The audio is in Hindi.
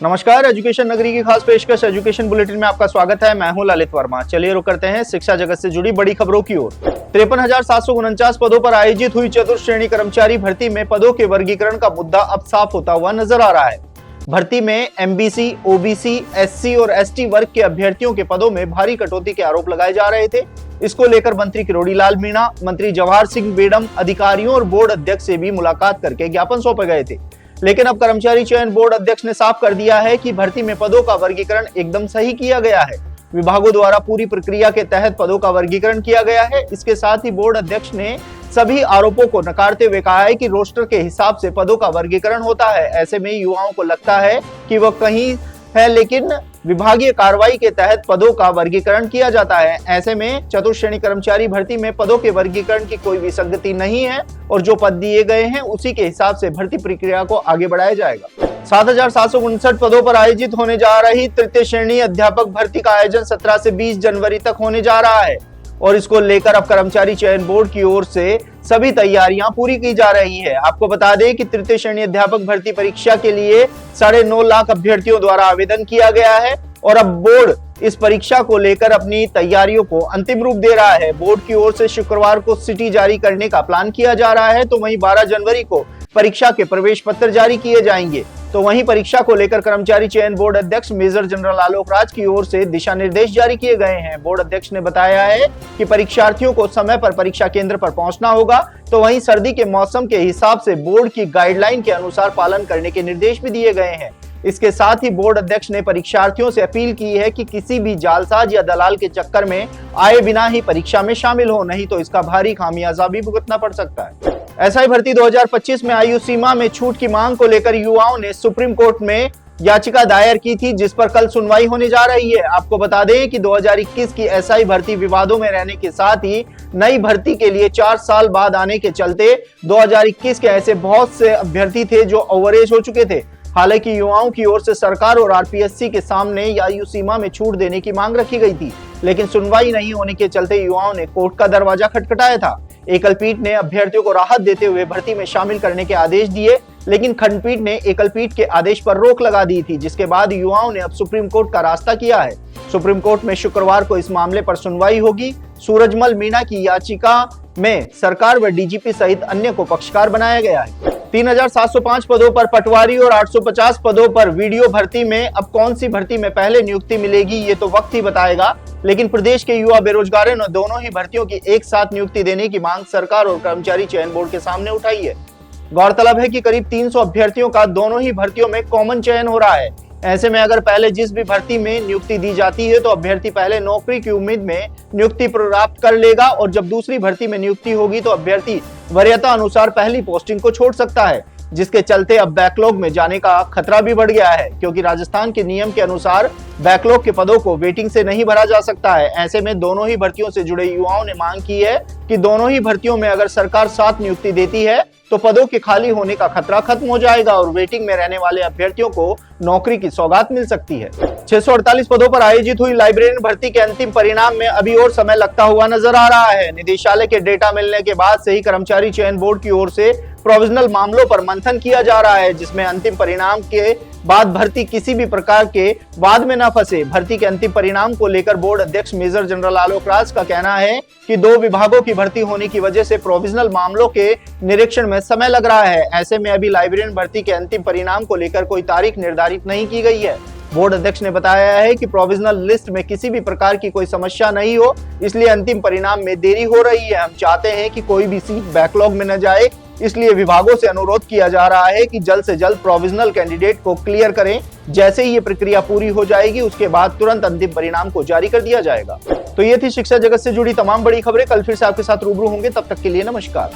नमस्कार, एजुकेशन नगरी की खास पेशकश एजुकेशन बुलेटिन में आपका स्वागत है। मैं हूं ललित वर्मा। चलिए रुक करते हैं शिक्षा जगत से जुड़ी बड़ी खबरों की ओर। 53,749 पदों पर आयोजित हुई चतुर्थ श्रेणी कर्मचारी भर्ती में पदों के वर्गीकरण का मुद्दा अब साफ होता हुआ नजर आ रहा है। भर्ती में एमबीसी, ओबीसी, एससी और एसटी वर्ग के अभ्यर्थियों के पदों में भारी कटौती के आरोप लगाए जा रहे थे। इसको लेकर मंत्री किरोड़ी लाल मीणा, मंत्री जवाहर सिंह बेडम, अधिकारियों और बोर्ड अध्यक्ष से भी मुलाकात करके ज्ञापन सौंपे गए थे। लेकिन अब कर्मचारी चयन बोर्ड अध्यक्ष ने साफ कर दिया है कि भर्ती में पदों का वर्गीकरण एकदम सही किया गया है। विभागों द्वारा पूरी प्रक्रिया के तहत पदों का वर्गीकरण किया गया है। इसके साथ ही बोर्ड अध्यक्ष ने सभी आरोपों को नकारते हुए कहा है कि रोस्टर के हिसाब से पदों का वर्गीकरण होता है। ऐसे में युवाओं को लगता है कि वह कहीं है, लेकिन विभागीय कार्रवाई के तहत पदों का वर्गीकरण किया जाता है। ऐसे में चतुर्थ श्रेणी कर्मचारी भर्ती में पदों के वर्गीकरण की कोई विसंगति नहीं है और जो पद दिए गए हैं उसी के हिसाब से भर्ती प्रक्रिया को आगे बढ़ाया जाएगा। 7,759 पदों पर आयोजित होने जा रही तृतीय श्रेणी अध्यापक भर्ती का आयोजन 17 से 20 जनवरी तक होने जा रहा है और इसको लेकर अब कर्मचारी चयन बोर्ड की ओर से सभी तैयारियां पूरी की जा रही है। आपको बता दें कि तृतीय श्रेणी अध्यापक भर्ती परीक्षा के लिए 9.5 लाख अभ्यर्थियों द्वारा आवेदन किया गया है और अब बोर्ड इस परीक्षा को लेकर अपनी तैयारियों को अंतिम रूप दे रहा है। बोर्ड की ओर से शुक्रवार को सिटी जारी करने का प्लान किया जा रहा है, तो वहीं 12 जनवरी को परीक्षा के प्रवेश पत्र जारी किए जाएंगे। तो वहीं परीक्षा को लेकर कर्मचारी चयन बोर्ड अध्यक्ष मेजर जनरल आलोक राज की ओर से दिशा निर्देश जारी किए गए हैं। बोर्ड अध्यक्ष ने बताया है कि परीक्षार्थियों को समय पर परीक्षा केंद्र पर पहुंचना होगा, तो वहीं सर्दी के मौसम के हिसाब से बोर्ड की गाइडलाइन के अनुसार पालन करने के निर्देश भी दिए गए हैं। इसके साथ ही बोर्ड अध्यक्ष ने परीक्षार्थियों से अपील की है कि किसी भी जालसाज या दलाल के चक्कर में आए बिना ही परीक्षा में शामिल हो, नहीं तो इसका भारी खामियाजा भी भुगतना पड़ सकता है। एसआई भर्ती 2025 में आयु सीमा में छूट की मांग को लेकर युवाओं ने सुप्रीम कोर्ट में याचिका दायर की थी, जिस पर कल सुनवाई होने जा रही है। आपको बता दें कि 2021 की एसआई भर्ती विवादों में रहने के साथ ही नई भर्ती के लिए 4 साल बाद आने के चलते 2021 के ऐसे बहुत से अभ्यर्थी थे जो ओवरएज हो चुके थे। हालांकि युवाओं की ओर से सरकार और आरपीएससी के सामने आयु सीमा में छूट देने की मांग रखी गई थी, लेकिन सुनवाई नहीं होने के चलते युवाओं ने कोर्ट का दरवाजा खटखटाया था। एकल पीठ ने अभ्यर्थियों को राहत देते हुए भर्ती में शामिल करने के आदेश दिए, लेकिन खंडपीठ ने एकल पीठ के आदेश पर रोक लगा दी थी, जिसके बाद युवाओं ने अब सुप्रीम कोर्ट का रास्ता किया है। सुप्रीम कोर्ट में शुक्रवार को इस मामले पर सुनवाई होगी। सूरजमल मीणा की याचिका में सरकार व डीजीपी सहित अन्य को पक्षकार बनाया गया है। 3,705 पदों पर पटवारी और 850 पदों पर वीडियो भर्ती में अब कौन सी भर्ती में पहले नियुक्ति मिलेगी ये तो वक्त ही बताएगा, लेकिन प्रदेश के युवा बेरोजगारों ने दोनों ही भर्तियों की एक साथ नियुक्ति देने की मांग सरकार और कर्मचारी चयन बोर्ड के सामने उठाई है। गौरतलब है कि करीब 300 अभ्यर्थियों का दोनों ही भर्तियों में कॉमन चयन हो रहा है। ऐसे में अगर पहले जिस भी भर्ती में नियुक्ति दी जाती है तो अभ्यर्थी पहले नौकरी की उम्मीद में नियुक्ति प्राप्त कर लेगा और जब दूसरी भर्ती में नियुक्ति होगी तो अभ्यर्थी वरीयता अनुसार पहली पोस्टिंग को छोड़ सकता है, जिसके चलते अब बैकलॉग में जाने का खतरा भी बढ़ गया है, क्योंकि राजस्थान के नियम के अनुसार बैकलॉग के पदों को वेटिंग से नहीं भरा जा सकता है। ऐसे में दोनों ही भर्तियों से जुड़े युवाओं ने मांग की है कि दोनों ही भर्तियों में अगर सरकार साथ नियुक्ति देती है तो पदों के खाली होने का खतरा खत्म हो जाएगा और वेटिंग में रहने वाले अभ्यर्थियों को नौकरी की सौगात मिल सकती है। 648 पदों पर आयोजित हुई लाइब्रेरियन भर्ती के अंतिम परिणाम में अभी और समय लगता हुआ नजर आ रहा है। निदेशालय के डेटा मिलने के बाद से ही कर्मचारी चयन बोर्ड की ओर से प्रोविजनल मामलों पर मंथन किया जा रहा है, जिसमें अंतिम परिणाम के बाद भर्ती किसी भी प्रकार के वाद में न फंसे। भर्ती के अंतिम परिणाम को लेकर बोर्ड अध्यक्ष मेजर जनरल आलोक राज का कहना है कि 2 विभागों की भर्ती होने की वजह से प्रोविजनल मामलों के निरीक्षण में समय लग रहा है। ऐसे में अभी लाइब्रेरियन भर्ती के अंतिम परिणाम को लेकर कोई तारीख निर्धारित नहीं की गई है। बोर्ड अध्यक्ष ने बताया है कि प्रोविजनल लिस्ट में किसी भी प्रकार की कोई समस्या नहीं हो, इसलिए अंतिम परिणाम में देरी हो रही है। हम चाहते हैं कि कोई भी सीट बैकलॉग में न जाए, इसलिए विभागों से अनुरोध किया जा रहा है कि जल्द से जल्द प्रोविजनल कैंडिडेट को क्लियर करें। जैसे ही ये प्रक्रिया पूरी हो जाएगी उसके बाद तुरंत अंतिम परिणाम को जारी कर दिया जाएगा। तो ये थी शिक्षा जगत से जुड़ी तमाम बड़ी खबरें। कल फिर से आपके साथ रूबरू होंगे, तब तक के लिए नमस्कार।